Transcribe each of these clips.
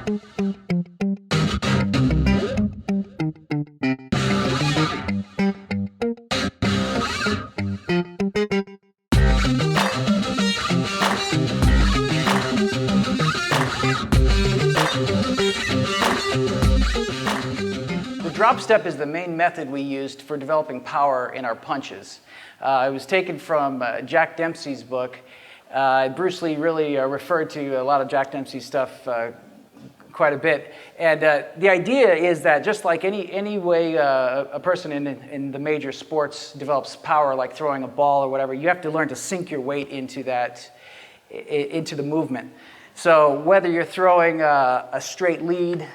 The drop step is the main method we used for developing power in our punches. It was taken from Jack Dempsey's book. Bruce Lee really referred to a lot of Jack Dempsey's stuff quite a bit. And the idea is that just like any way a person in the major sports develops power, like throwing a ball or whatever, you have to learn to sink your weight into the movement. So whether you're throwing a straight lead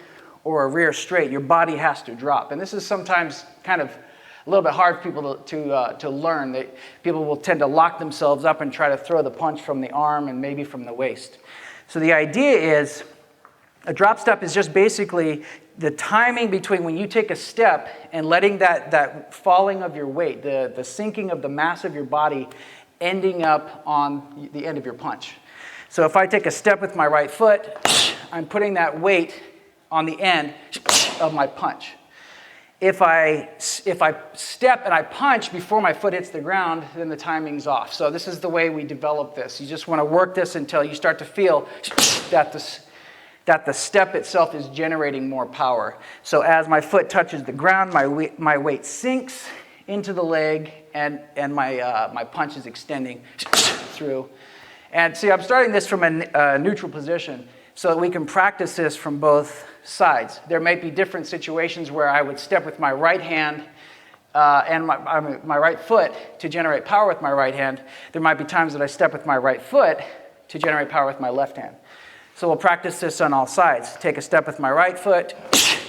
or a rear straight, your body has to drop. And this is sometimes kind of a little bit hard for people to learn. People will tend to lock themselves up and try to throw the punch from the arm and maybe from the waist. So the idea is, a drop step is just basically the timing between when you take a step and letting that falling of your weight, the sinking of the mass of your body ending up on the end of your punch. So if I take a step with my right foot, I'm putting that weight on the end of my punch. If I step and I punch before my foot hits the ground, then the timing's off. So this is the way we develop this. You just want to work this until you start to feel that the step itself is generating more power. So as my foot touches the ground, my weight sinks into the leg, and my punch is extending through. And see, I'm starting this from a neutral position so that we can practice this from both sides. There may be different situations where I would step with my right hand and my right foot to generate power with my right hand. There might be times that I step with my right foot to generate power with my left hand. So we'll practice this on all sides. Take a step with my right foot,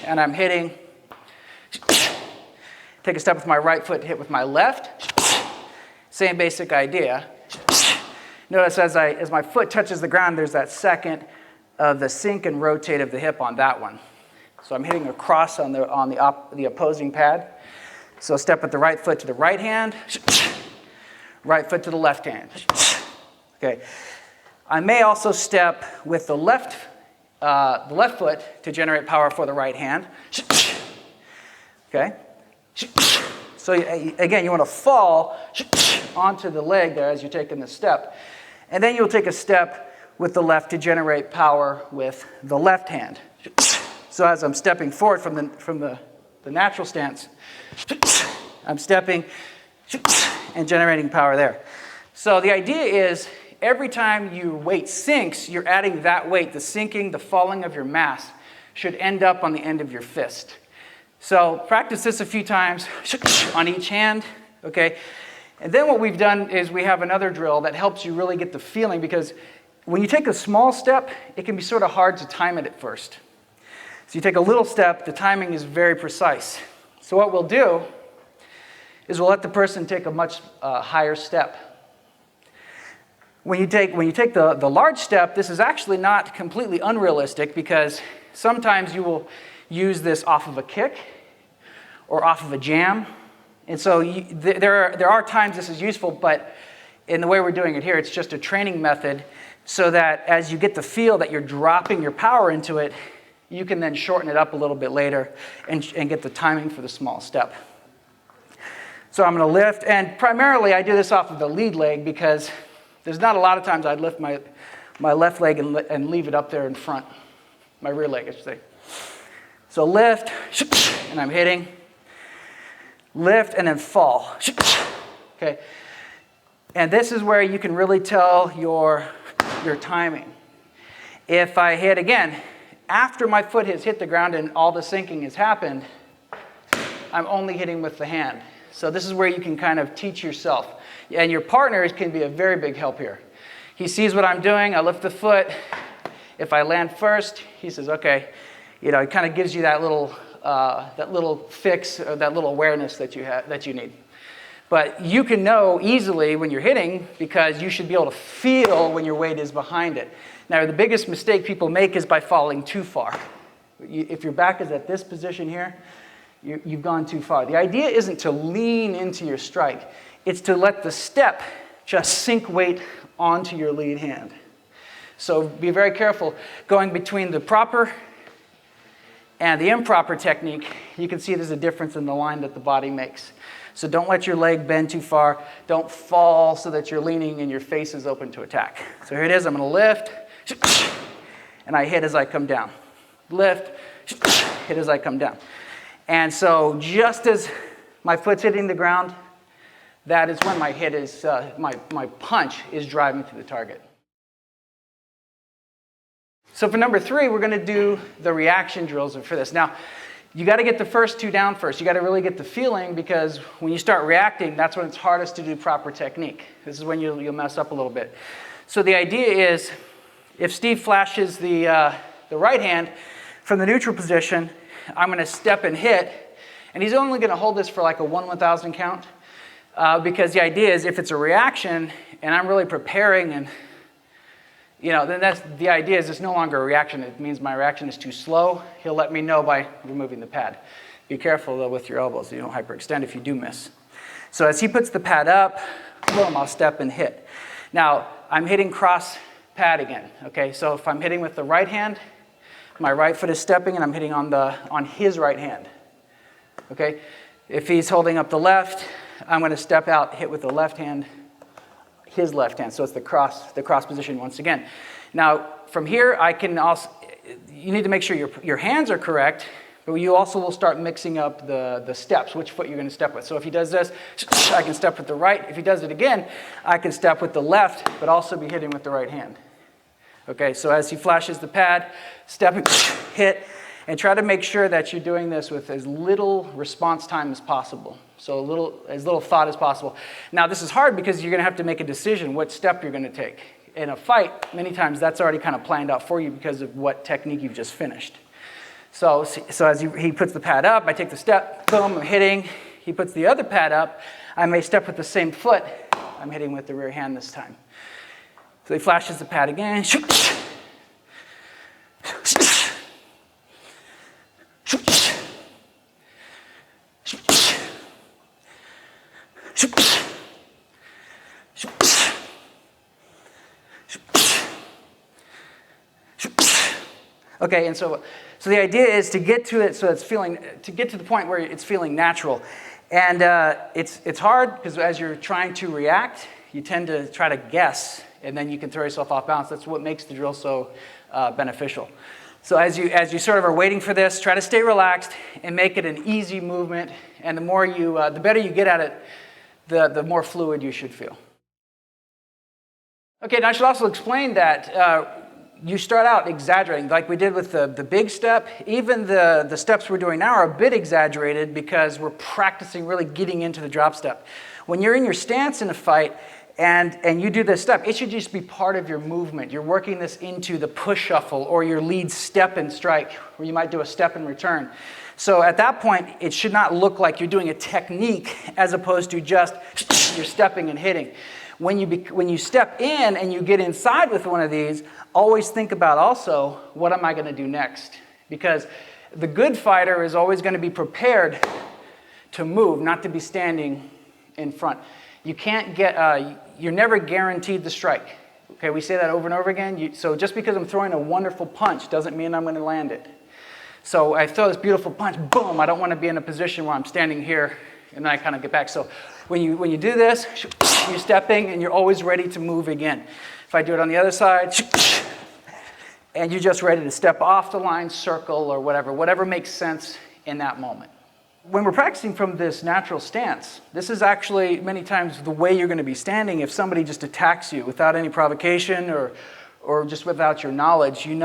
and I'm hitting. Take a step with my right foot, hit with my left. Same basic idea. Notice as my foot touches the ground, there's that second of the sink and rotate of the hip on that one. So I'm hitting across on the opposing pad. So step with the right foot to the right hand, right foot to the left hand. Okay. I may also step with the left foot to generate power for the right hand. Okay. So again, you want to fall onto the leg there as you're taking the step. And then you'll take a step with the left to generate power with the left hand. So as I'm stepping forward from the natural stance, I'm stepping and generating power there. So the idea is every time your weight sinks, you're adding that weight. The sinking, the falling of your mass should end up on the end of your fist. So practice this a few times on each hand, okay? And then what we've done is we have another drill that helps you really get the feeling, because when you take a small step, it can be sort of hard to time it at first. So you take a little step, the timing is very precise. So what we'll do is we'll let the person take a much higher step. When you take the large step, this is actually not completely unrealistic, because sometimes you will use this off of a kick or off of a jam. And so there are times this is useful, but in the way we're doing it here, it's just a training method so that as you get the feel that you're dropping your power into it, you can then shorten it up a little bit later and get the timing for the small step. So I'm going to lift, and primarily I do this off of the lead leg because there's not a lot of times I'd lift my left leg and leave it up there in front, my rear leg, I should say. So lift, and I'm hitting. Lift, and then fall. Okay. And this is where you can really tell your timing. If I hit again, after my foot has hit the ground and all the sinking has happened, I'm only hitting with the hand. So this is where you can kind of teach yourself. And your partner can be a very big help here. He sees what I'm doing, I lift the foot. If I land first, he says, okay. It kind of gives you that little fix, or that little awareness that you need. But you can know easily when you're hitting, because you should be able to feel when your weight is behind it. Now, the biggest mistake people make is by falling too far. If your back is at this position here, you've gone too far. The idea isn't to lean into your strike. It's to let the step just sink weight onto your lead hand. So be very careful going between the proper And the improper technique, you can see there's a difference in the line that the body makes. So don't let your leg bend too far. Don't fall so that you're leaning and your face is open to attack. So here it is. I'm going to lift, and I hit as I come down. Lift, hit as I come down. And so just as my foot's hitting the ground, that is when my hit is, my punch is driving to the target. So for number 3, we're going to do the reaction drills for this. Now, you got to get the first 2 down first. You got to really get the feeling, because when you start reacting, that's when it's hardest to do proper technique. This is when you'll mess up a little bit. So the idea is, if Steve flashes the right hand from the neutral position, I'm going to step and hit, and he's only going to hold this for like a 1/1000 count, because the idea is if it's a reaction and I'm really preparing, and then that's the idea is it's no longer a reaction. It means my reaction is too slow. He'll let me know by removing the pad. Be careful though with your elbows so you don't hyperextend if you do miss. So as he puts the pad up, boom, I'll step and hit. Now I'm hitting cross pad again. Okay, so if I'm hitting with the right hand, my right foot is stepping and I'm hitting on his right hand. Okay, if he's holding up the left, I'm going to step out, hit with the left hand, his left hand. So it's the cross position once again. Now from here, I can also, you need to make sure your hands are correct, but you also will start mixing up the steps, which foot you're going to step with. So if he does this, I can step with the right. If he does it again, I can step with the left, but also be hitting with the right hand. Okay, so as he flashes the pad, step and hit, and try to make sure that you're doing this with as little response time as possible. So as little thought as possible. Now this is hard because you're going to have to make a decision what step you're going to take. In a fight, many times that's already kind of planned out for you because of what technique you've just finished. So as he puts the pad up, I take the step, boom, I'm hitting. He puts the other pad up, I may step with the same foot. I'm hitting with the rear hand this time. So he flashes the pad again. Okay, and so the idea is to get to it so it's to get to the point where it's feeling natural. And it's hard because as you're trying to react, you tend to try to guess, and then you can throw yourself off balance. That's what makes the drill so beneficial. So as you sort of are waiting for this, try to stay relaxed and make it an easy movement. And the better you get at it, the more fluid you should feel. Okay, now I should also explain that you start out exaggerating, like we did with the big step. Even the steps we're doing now are a bit exaggerated because we're practicing really getting into the drop step. When you're in your stance in a fight and you do this step, it should just be part of your movement. You're working this into the push shuffle or your lead step and strike, where you might do a step and return. So at that point, it should not look like you're doing a technique as opposed to just you're stepping and hitting. When you step in and you get inside with one of these, always think about also, what am I going to do next? Because the good fighter is always going to be prepared to move, not to be standing in front. You can't you're never guaranteed the strike. Okay, we say that over and over again. So just because I'm throwing a wonderful punch doesn't mean I'm going to land it. So I throw this beautiful punch, boom, I don't want to be in a position where I'm standing here and then I kind of get back. So when you do this, you're stepping and you're always ready to move again. If I do it on the other side, and you're just ready to step off the line, circle, or whatever makes sense in that moment. When we're practicing from this natural stance, this is actually many times the way you're going to be standing. If somebody just attacks you without any provocation or just without your knowledge, you're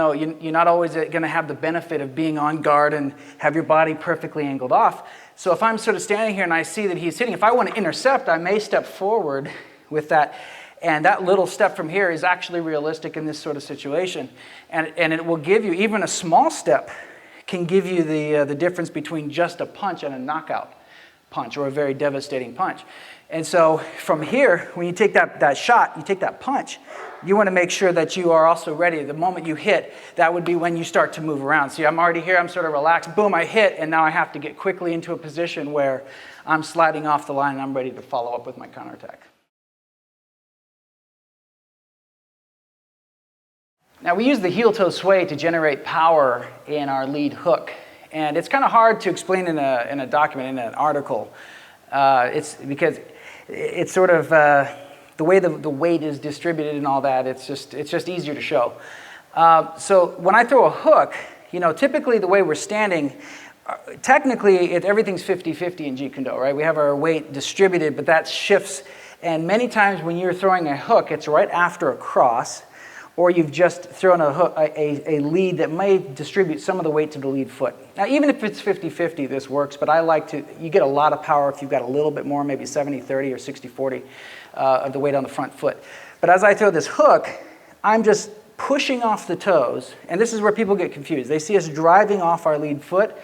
not always going to have the benefit of being on guard and have your body perfectly angled off. So if I'm sort of standing here and I see that he's hitting, if I want to intercept, I may step forward with that. And that little step from here is actually realistic in this sort of situation. And it will give you, even a small step can give you the difference between just a punch and a knockout punch or a very devastating punch. And so from here, when you take that shot, you take that punch, you want to make sure that you are also ready. The moment you hit, that would be when you start to move around. See, I'm already here, I'm sort of relaxed, boom, I hit, and now I have to get quickly into a position where I'm sliding off the line and I'm ready to follow up with my counterattack. Now we use the heel-toe sway to generate power in our lead hook. And it's kind of hard to explain in a document, in an article. It's because it's sort of the way the weight is distributed and all that. It's just easier to show. So when I throw a hook, typically the way we're standing, technically everything's 50-50 in Jeet Kune Do, right? We have our weight distributed, but that shifts. And many times when you're throwing a hook, it's right after a cross, or you've just thrown a lead that may distribute some of the weight to the lead foot. Now, even if it's 50-50, this works, but you get a lot of power if you've got a little bit more, maybe 70-30 or 60-40 of the weight on the front foot. But as I throw this hook, I'm just pushing off the toes, and this is where people get confused. They see us driving off our lead foot,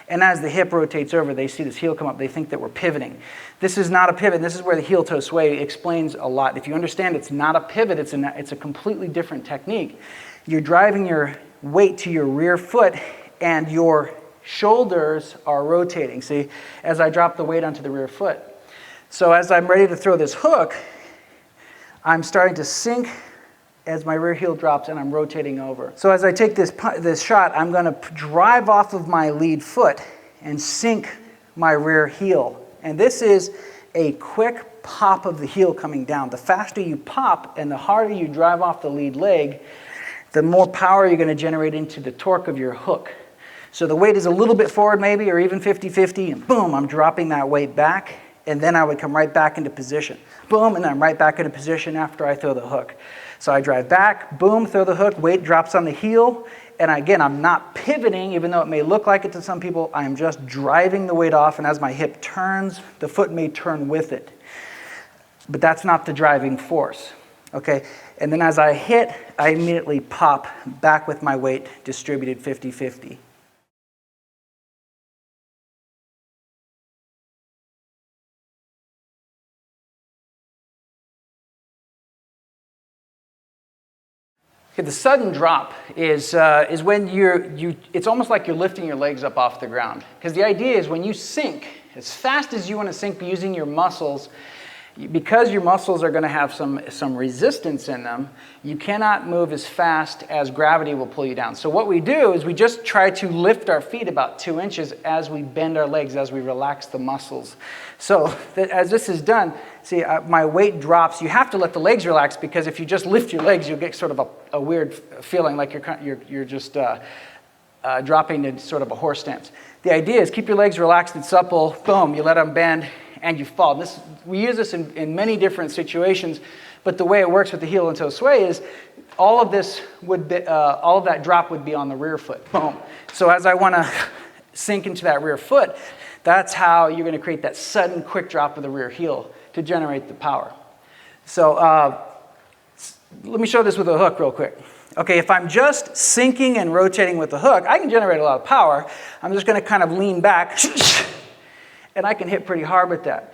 and as the hip rotates over, they see this heel come up, they think that we're pivoting. This is not a pivot. This is where the heel-toe sway explains a lot. If you understand it's not a pivot, it's a completely different technique. You're driving your weight to your rear foot, and your shoulders are rotating. See, as I drop the weight onto the rear foot. So as I'm ready to throw this hook, I'm starting to sink as my rear heel drops and I'm rotating over. So as I take this shot, I'm going to drive off of my lead foot and sink my rear heel. And this is a quick pop of the heel coming down. The faster you pop and the harder you drive off the lead leg, the more power you're going to generate into the torque of your hook. So the weight is a little bit forward maybe, or even 50-50, and boom, I'm dropping that weight back, and then I would come right back into position. Boom, and then I'm right back into position after I throw the hook. So I drive back, boom, throw the hook, weight drops on the heel, and again, I'm not pivoting, even though it may look like it to some people. I am just driving the weight off, and as my hip turns, the foot may turn with it. But that's not the driving force, okay? And then as I hit, I immediately pop back with my weight distributed 50-50. Okay, the sudden drop is when it's almost like you're lifting your legs up off the ground. Because the idea is when you sink, as fast as you want to sink using your muscles, because your muscles are going to have some resistance in them, you cannot move as fast as gravity will pull you down. So what we do is we just try to lift our feet about 2 inches as we bend our legs, as we relax the muscles. So as this is done, see, my weight drops. You have to let the legs relax, because if you just lift your legs, you'll get sort of a weird feeling like you're just dropping to sort of a horse stance. The idea is keep your legs relaxed and supple. Boom, you let them bend, and you fall. We use this in many different situations, but the way it works with the heel and toe sway is all of that drop would be on the rear foot. Boom. So as I want to sink into that rear foot, that's how you're going to create that sudden quick drop of the rear heel to generate the power. So let me show this with a hook real quick. Okay, if I'm just sinking and rotating with the hook, I can generate a lot of power. I'm just going to kind of lean back, and I can hit pretty hard with that.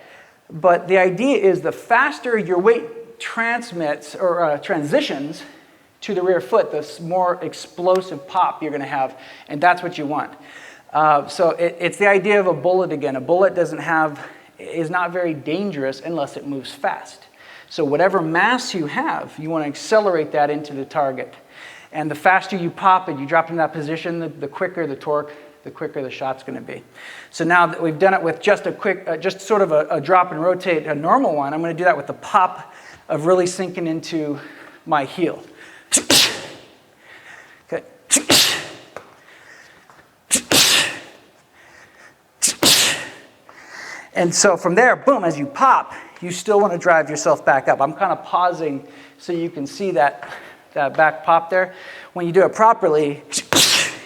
But the idea is the faster your weight transmits or transitions to the rear foot, the more explosive pop you're going to have, and that's what you want. So it's the idea of a bullet again. A bullet is not very dangerous unless it moves fast. So whatever mass you have, you want to accelerate that into the target. And the faster you pop and you drop in that position, the quicker the torque, the quicker the shot's going to be. So now that we've done it with just a quick, just sort of a drop and rotate, a normal one, I'm going to do that with the pop of really sinking into my heel. Okay. And so from there, boom, as you pop, you still want to drive yourself back up. I'm kind of pausing so you can see that back pop there. When you do it properly,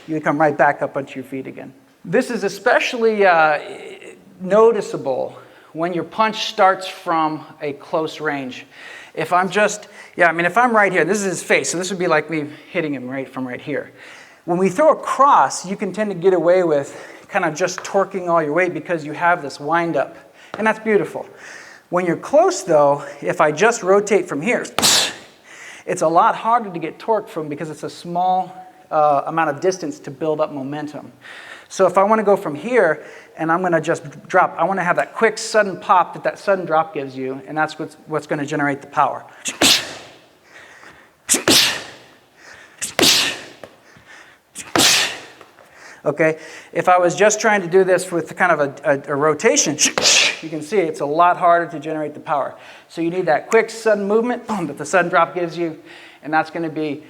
you come right back up onto your feet again. This is especially noticeable when your punch starts from a close range. If I'm if I'm right here, this is his face, so this would be like me hitting him from right here. When we throw a cross, you can tend to get away with kind of just torquing all your weight because you have this wind up, and that's beautiful. When you're close though, if I just rotate from here, it's a lot harder to get torque from because it's a small amount of distance to build up momentum. So if I want to go from here and I'm going to just drop, I want to have that quick sudden pop that sudden drop gives you, and that's what's going to generate the power. Okay, if I was just trying to do this with kind of a rotation, you can see it's a lot harder to generate the power. So you need that quick, sudden movement that the sudden drop gives you, and that's going to be,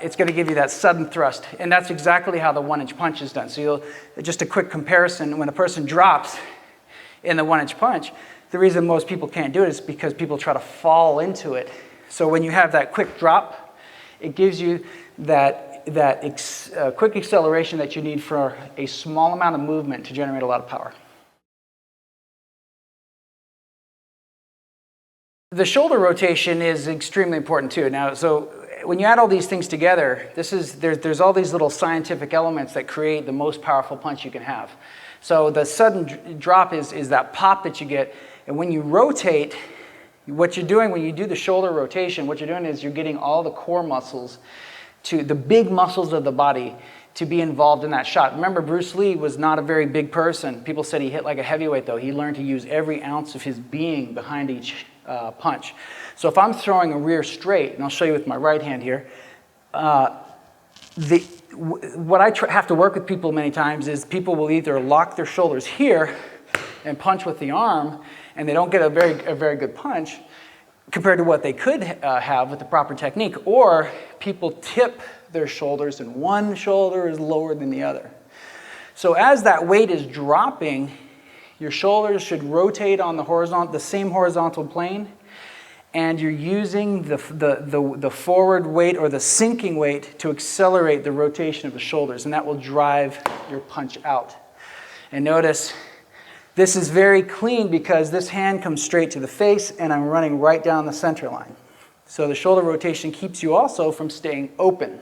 it's going to give you that sudden thrust. And that's exactly how the 1-inch punch is done. So just a quick comparison, when a person drops in the 1-inch punch, the reason most people can't do it is because people try to fall into it. So when you have that quick drop, it gives you that quick acceleration that you need for a small amount of movement to generate a lot of power. The shoulder rotation is extremely important too. Now, so when you add all these things together, there's all these little scientific elements that create the most powerful punch you can have. So the sudden drop is that pop that you get, and when you rotate, what you're doing when you do the shoulder rotation, what you're doing is you're getting all the core muscles, to the big muscles of the body, to be involved in that shot. Remember, Bruce Lee was not a very big person. People said he hit like a heavyweight, though. He learned to use every ounce of his being behind each punch. So if I'm throwing a rear straight, and I'll show you with my right hand here, what I have to work with people many times is people will either lock their shoulders here and punch with the arm, and they don't get a very good punch compared to what they could have with the proper technique, or people tip their shoulders and one shoulder is lower than the other. So as that weight is dropping, your shoulders should rotate on the same horizontal plane, and you're using the forward weight or the sinking weight to accelerate the rotation of the shoulders, and that will drive your punch out. And notice, this is very clean because this hand comes straight to the face and I'm running right down the center line. So the shoulder rotation keeps you also from staying open.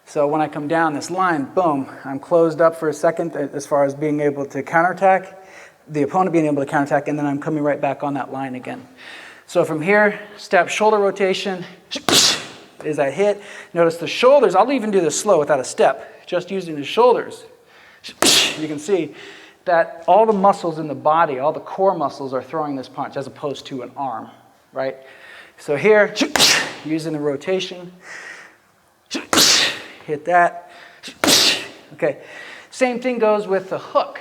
So when I come down this line, boom, I'm closed up for a second as far as being able to counterattack, the opponent being able to counterattack, and then I'm coming right back on that line again. So from here, step shoulder rotation, as I hit, notice the shoulders, I'll even do this slow without a step, just using the shoulders. You can see that all the muscles in the body, all the core muscles are throwing this punch as opposed to an arm, right? So here, using the rotation, hit that. Okay, same thing goes with the hook.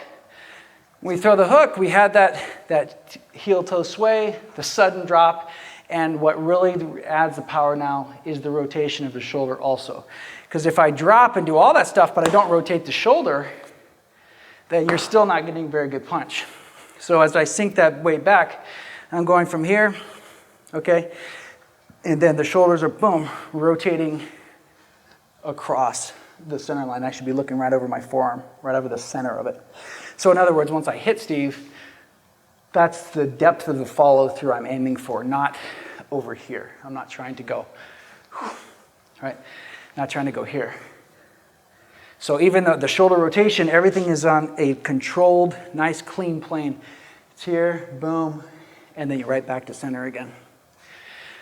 When we throw the hook, we had that heel-toe sway, the sudden drop, and what really adds the power now is the rotation of the shoulder also. Because if I drop and do all that stuff, but I don't rotate the shoulder, then you're still not getting a very good punch. So as I sink that weight back, I'm going from here, okay? And then the shoulders are, boom, rotating across the center line. I should be looking right over my forearm, right over the center of it. So in other words, once I hit Steve, that's the depth of the follow through I'm aiming for, not over here. I'm not trying to go, right? Not trying to go here. So even though the shoulder rotation, everything is on a controlled, nice, clean plane. It's here, boom, and then you're right back to center again.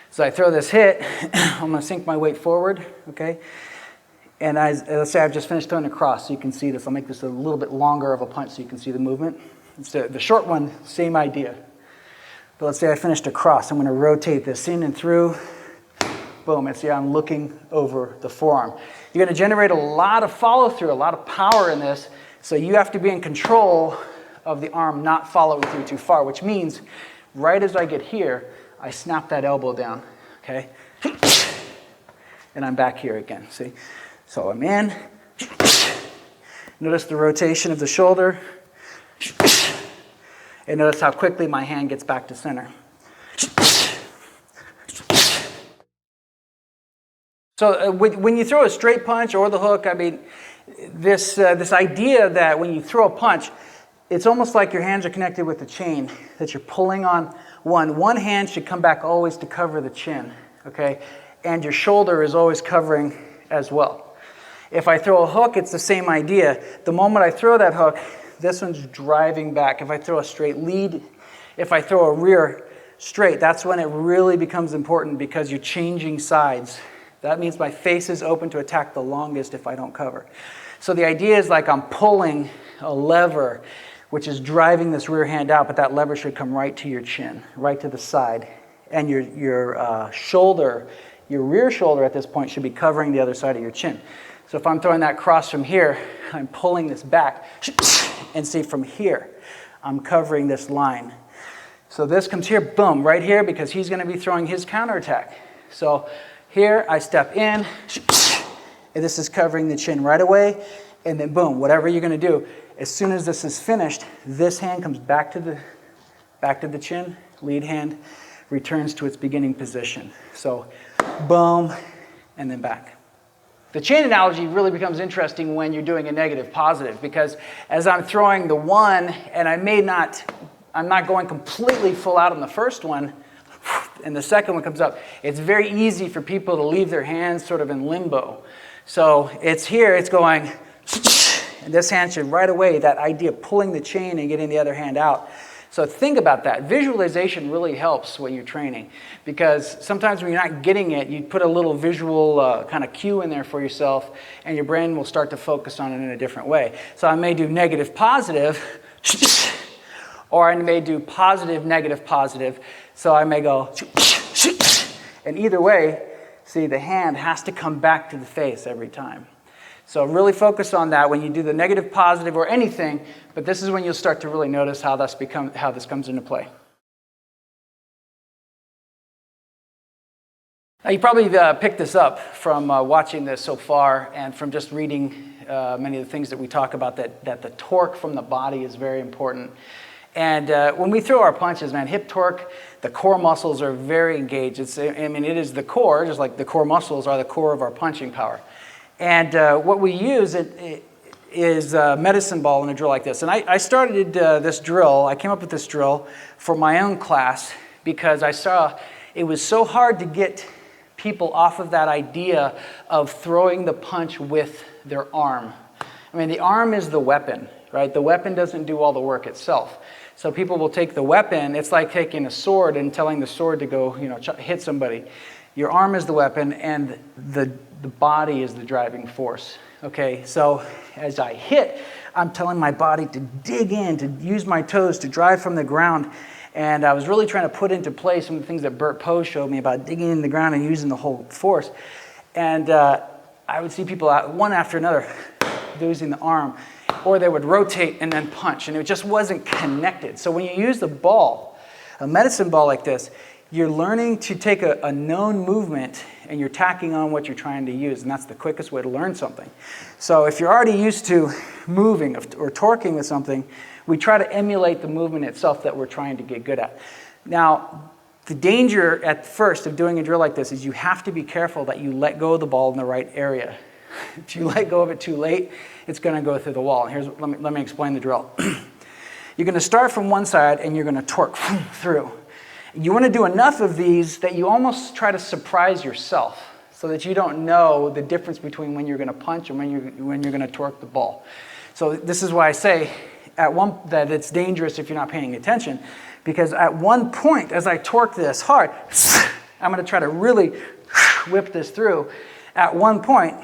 So I throw this hit, I'm going to sink my weight forward, okay? And let's say I've just finished throwing across, so you can see this. I'll make this a little bit longer of a punch so you can see the movement. It's the short one, same idea. But let's say I finished across. I'm going to rotate this in and through. Boom, and see I'm looking over the forearm. You're going to generate a lot of follow-through, a lot of power in this, so you have to be in control of the arm not following through too far, which means right as I get here, I snap that elbow down, okay? And I'm back here again, see? So I'm in. Notice the rotation of the shoulder. And notice how quickly my hand gets back to center. So when you throw a straight punch or the hook, I mean, this idea that when you throw a punch, it's almost like your hands are connected with a chain, that you're pulling on one. One hand should come back always to cover the chin, okay? And your shoulder is always covering as well. If I throw a hook, it's the same idea. The moment I throw that hook, this one's driving back. If I throw a straight lead, if I throw a rear straight, that's when it really becomes important because you're changing sides. That means my face is open to attack the longest if I don't cover. So the idea is like I'm pulling a lever, which is driving this rear hand out, but that lever should come right to your chin, right to the side. And your shoulder, your rear shoulder at this point should be covering the other side of your chin. So if I'm throwing that cross from here, I'm pulling this back. And see, from here, I'm covering this line. So this comes here, boom, right here, because he's going to be throwing his counterattack. So here, I step in, and this is covering the chin right away, and then boom, whatever you're going to do, as soon as this is finished, this hand comes back to the chin, lead hand returns to its beginning position. So boom, and then back. The chain analogy really becomes interesting when you're doing a negative positive, because as I'm throwing the one, and I'm not going completely full out on the first one, and the second one comes up, it's very easy for people to leave their hands sort of in limbo. So it's here, it's going, and this hand should right away, that idea of pulling the chain and getting the other hand out. So think about that. Visualization really helps when you're training, because sometimes when you're not getting it, you put a little visual kind of cue in there for yourself, and your brain will start to focus on it in a different way. So I may do negative, positive, or I may do positive, negative, positive. So I may go, and either way, see, the hand has to come back to the face every time. So really focus on that when you do the negative, positive, or anything, but this is when you'll start to really notice how this comes into play. Now you probably picked this up from watching this so far and from just reading many of the things that we talk about, that the torque from the body is very important. And when we throw our punches, man, hip torque, the core muscles are very engaged. It is the core, just like the core muscles are the core of our punching power. And what we use is a medicine ball in a drill like this. And I started this drill, I came up with this drill for my own class because I saw it was so hard to get people off of that idea of throwing the punch with their arm. I mean, the arm is the weapon, right? The weapon doesn't do all the work itself. So people will take the weapon, it's like taking a sword and telling the sword to go, hit somebody. Your arm is the weapon, and the body is the driving force. Okay, so as I hit, I'm telling my body to dig in, to use my toes, to drive from the ground. And I was really trying to put into play some of the things that Bert Poe showed me about digging in the ground and using the whole force. And I would see people out, one after another, using the arm, or they would rotate and then punch, and it just wasn't connected. So when you use the ball, a medicine ball like this, you're learning to take a known movement and you're tacking on what you're trying to use, and that's the quickest way to learn something. So if you're already used to moving or torquing with something, we try to emulate the movement itself that we're trying to get good at. Now, the danger at first of doing a drill like this is you have to be careful that you let go of the ball in the right area. If you let go of it too late, it's going to go through the wall. Let me explain the drill. You're going to start from one side and you're going to torque through. You want to do enough of these that you almost try to surprise yourself so that you don't know the difference between when you're going to punch and when you're going to torque the ball. So this is why I say that it's dangerous if you're not paying attention, because at one point as I torque this hard, I'm going to try to really whip this through. At one point,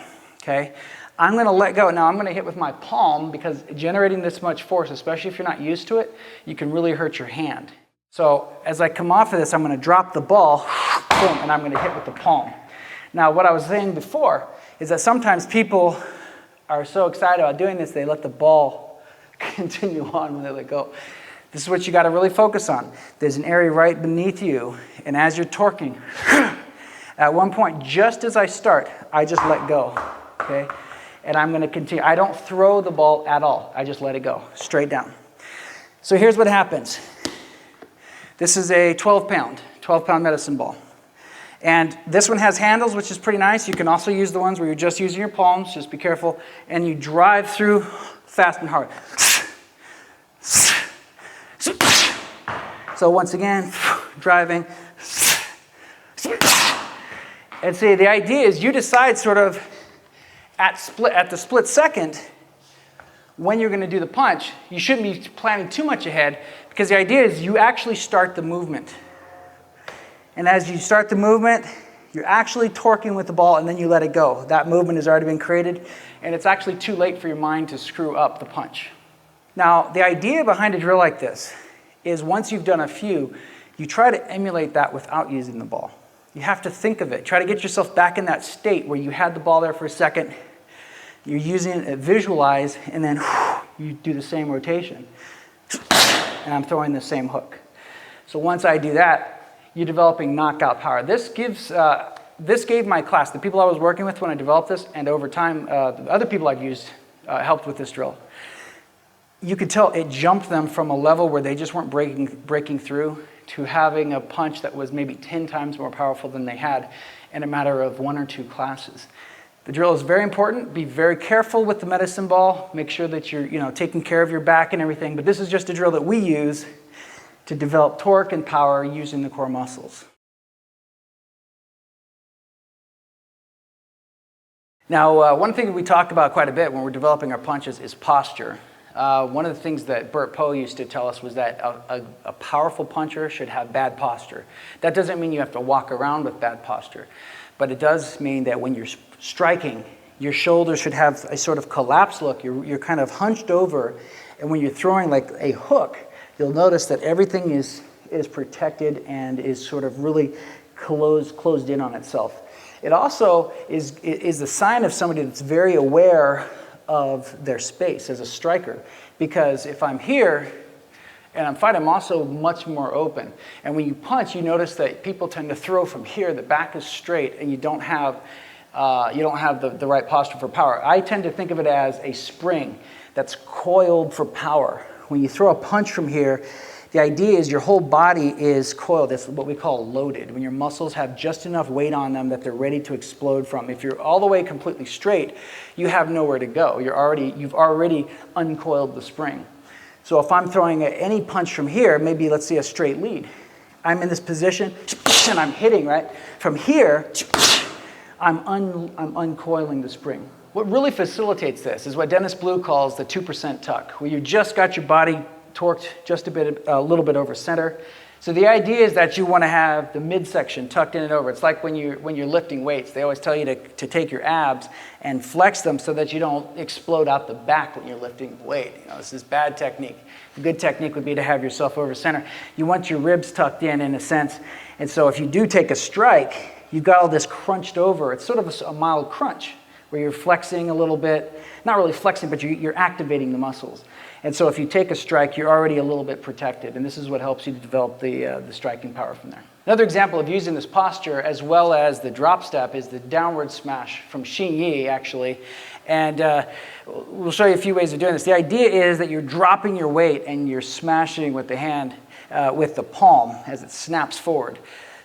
okay, I'm going to let go. Now I'm going to hit with my palm, because generating this much force, especially if you're not used to it, you can really hurt your hand. So as I come off of this, I'm going to drop the ball, boom, and I'm going to hit with the palm. Now what I was saying before is that sometimes people are so excited about doing this, they let the ball continue on when they let go. This is what you got to really focus on. There's an area right beneath you, and as you're torquing, at one point, just as I start, I just let go, okay? And I'm going to continue. I don't throw the ball at all. I just let it go, straight down. So here's what happens. This is a 12-pound medicine ball. And this one has handles, which is pretty nice. You can also use the ones where you're just using your palms, just be careful. And you drive through fast and hard. So once again, driving. And see, the idea is you decide sort of at the split second when you're going to do the punch. You shouldn't be planning too much ahead, because the idea is you actually start the movement. And as you start the movement, you're actually torquing with the ball, and then you let it go. That movement has already been created, and it's actually too late for your mind to screw up the punch. Now, the idea behind a drill like this is once you've done a few, you try to emulate that without using the ball. You have to think of it. Try to get yourself back in that state where you had the ball there for a second. You're using it, visualize, and then you do the same rotation. And I'm throwing the same hook. So once I do that, you're developing knockout power. This gave my class, the people I was working with when I developed this, and over time, the other people I've used helped with this drill. You could tell it jumped them from a level where they just weren't breaking through to having a punch that was maybe 10 times more powerful than they had in a matter of 1 or 2 classes. The drill is very important. Be very careful with the medicine ball. Make sure that you're taking care of your back and everything. But this is just a drill that we use to develop torque and power using the core muscles. Now, one thing that we talk about quite a bit when we're developing our punches is posture. One of the things that Burt Poe used to tell us was that a powerful puncher should have bad posture. That doesn't mean you have to walk around with bad posture, but it does mean that when you're striking, your shoulders should have a sort of collapsed look. You're kind of hunched over, and when you're throwing like a hook, you'll notice that everything is protected and is sort of really closed in on itself. It also is the sign of somebody that's very aware of their space as a striker, because if I'm here and I'm fighting, I'm also much more open. And when you punch, you notice that people tend to throw from here. The back is straight, and you don't have the right posture for power. I tend to think of it as a spring that's coiled for power. When you throw a punch from here, the idea is your whole body is coiled. That's what we call loaded. When your muscles have just enough weight on them that they're ready to explode from. If you're all the way completely straight, you have nowhere to go. You've already uncoiled the spring. So if I'm throwing any punch from here, maybe let's see a straight lead. I'm in this position and I'm hitting, right? From here, I'm uncoiling the spring. What really facilitates this is what Dennis Blue calls the 2% tuck, where you just got your body torqued just a little bit over center. So the idea is that you want to have the midsection tucked in and over. It's like when you're lifting weights. They always tell you to take your abs and flex them so that you don't explode out the back when you're lifting weight. This is bad technique. The good technique would be to have yourself over center. You want your ribs tucked in a sense. And so if you do take a strike, you've got all this crunched over. It's sort of a mild crunch where you're flexing a little bit. Not really flexing, but you're activating the muscles. And so if you take a strike, you're already a little bit protected, and this is what helps you to develop the striking power from there. Another example of using this posture as well as the drop step is the downward smash from Xin Yi, actually. And we'll show you a few ways of doing this. The idea is that you're dropping your weight and you're smashing with the hand, with the palm as it snaps forward.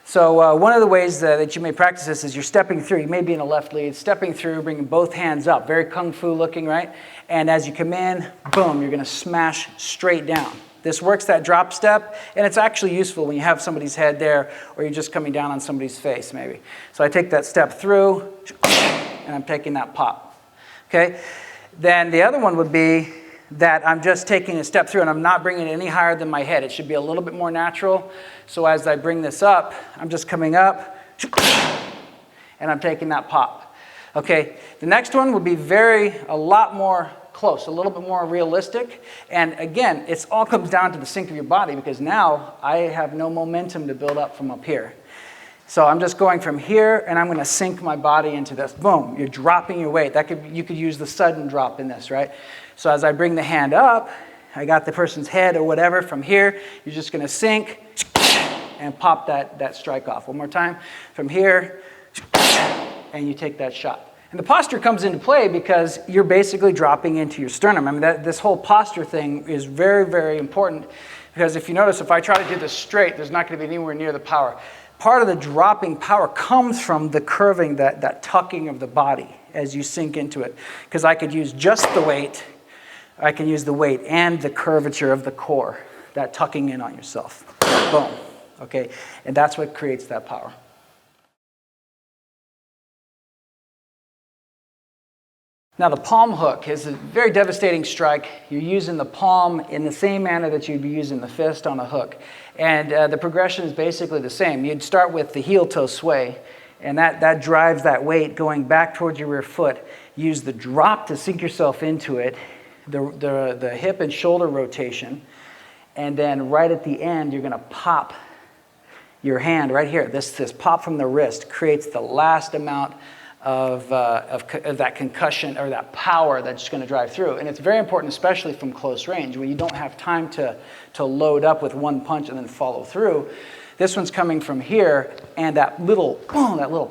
So one of the ways that you may practice this is you're stepping through. You may be in a left lead, stepping through, bringing both hands up. Very kung fu looking, right? And as you come in, boom, you're going to smash straight down. This works that drop step, and it's actually useful when you have somebody's head there or you're just coming down on somebody's face, maybe. So I take that step through, and I'm taking that pop. Okay? Then the other one would be that I'm just taking a step through and I'm not bringing it any higher than my head. It should be a little bit more natural. So as I bring this up, I'm just coming up and I'm taking that pop. Okay, the next one would be a lot more close, a little bit more realistic. And again, it all comes down to the sync of your body, because now I have no momentum to build up from up here. So I'm just going from here, and I'm going to sink my body into this. Boom, you're dropping your weight. You could use the sudden drop in this, right? So as I bring the hand up, I got the person's head or whatever. From here, you're just going to sink and pop that strike off. One more time. From here, and you take that shot. And the posture comes into play because you're basically dropping into your sternum. I mean, this whole posture thing is very, very important, because if you notice, if I try to do this straight, there's not going to be anywhere near the power. Part of the dropping power comes from the curving, that tucking of the body as you sink into it. Because I could use just the weight, I can use the weight and the curvature of the core, that tucking in on yourself. Boom. Okay? And that's what creates that power. Now the palm hook is a very devastating strike. You're using the palm in the same manner that you'd be using the fist on a hook. And the progression is basically the same. You'd start with the heel toe sway, and that drives that weight going back towards your rear foot. Use the drop to sink yourself into it, the hip and shoulder rotation, and then right at the end, you're going to pop your hand right here. This pop from the wrist creates the last amount of that concussion or that power that's going to drive through. And it's very important, especially from close range, when you don't have time to load up with one punch and then follow through. This one's coming from here, and that little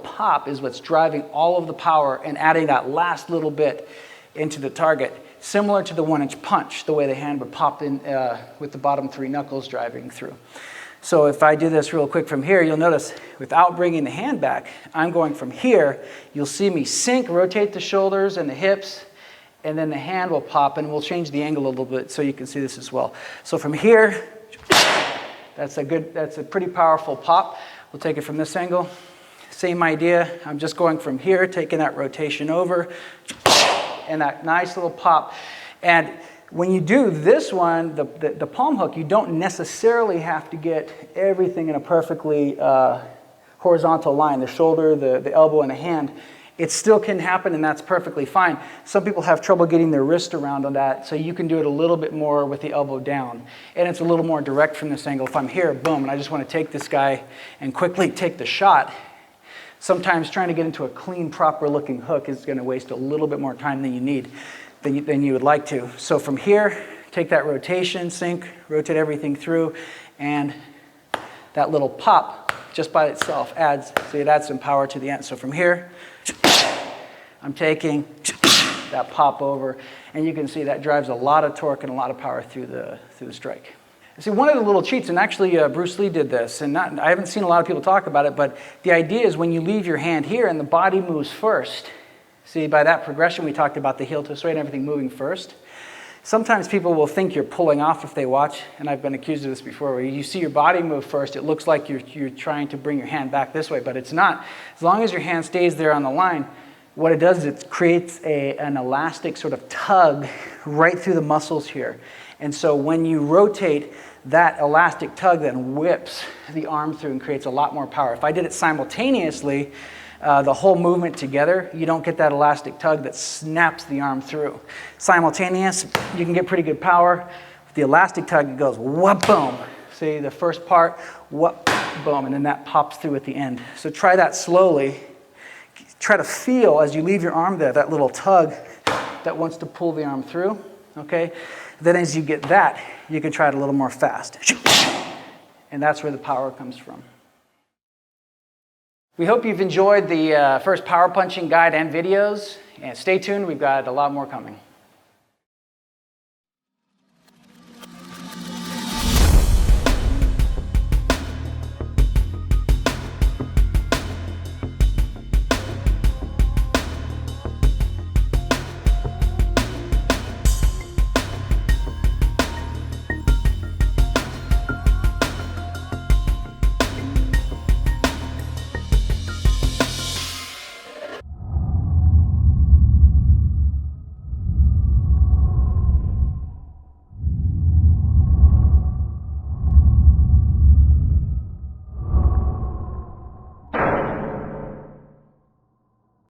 pop is what's driving all of the power and adding that last little bit into the target, similar to the 1-inch punch, the way the hand would pop in with the bottom 3 knuckles driving through. So if I do this real quick from here, you'll notice without bringing the hand back, I'm going from here. You'll see me sink, rotate the shoulders and the hips, and then the hand will pop, and we'll change the angle a little bit so you can see this as well. So from here, that's a pretty powerful pop. We'll take it from this angle. Same idea. I'm just going from here, taking that rotation over, and that nice little pop. And when you do this one, the palm hook, you don't necessarily have to get everything in a perfectly horizontal line, the shoulder, the elbow, and the hand. It still can happen, and that's perfectly fine. Some people have trouble getting their wrist around on that, so you can do it a little bit more with the elbow down. And it's a little more direct from this angle. If I'm here, boom, and I just want to take this guy and quickly take the shot, sometimes trying to get into a clean, proper-looking hook is going to waste a little bit more time than you need. Than you would like to. So from here, take that rotation, sink, rotate everything through, and that little pop just by itself adds some power to the end. So from here, I'm taking that pop over, and you can see that drives a lot of torque and a lot of power through the strike. See, one of the little cheats, and actually Bruce Lee did this, and I haven't seen a lot of people talk about it, but the idea is when you leave your hand here and the body moves first. See, by that progression, we talked about the heel twist weight and everything moving first. Sometimes people will think you're pulling off if they watch, and I've been accused of this before, where you see your body move first, it looks like you're trying to bring your hand back this way, but it's not. As long as your hand stays there on the line, what it does is it creates an elastic sort of tug right through the muscles here. And so when you rotate, that elastic tug then whips the arm through and creates a lot more power. If I did it simultaneously, the whole movement together, you don't get that elastic tug that snaps the arm through. Simultaneous, you can get pretty good power. With the elastic tug, it goes whoop, boom. See, the first part, whoop, boom, and then that pops through at the end. So try that slowly. Try to feel as you leave your arm there, that little tug that wants to pull the arm through, okay? Then as you get that, you can try it a little more fast. And that's where the power comes from. We hope you've enjoyed the first power punching guide and videos, and stay tuned, we've got a lot more coming.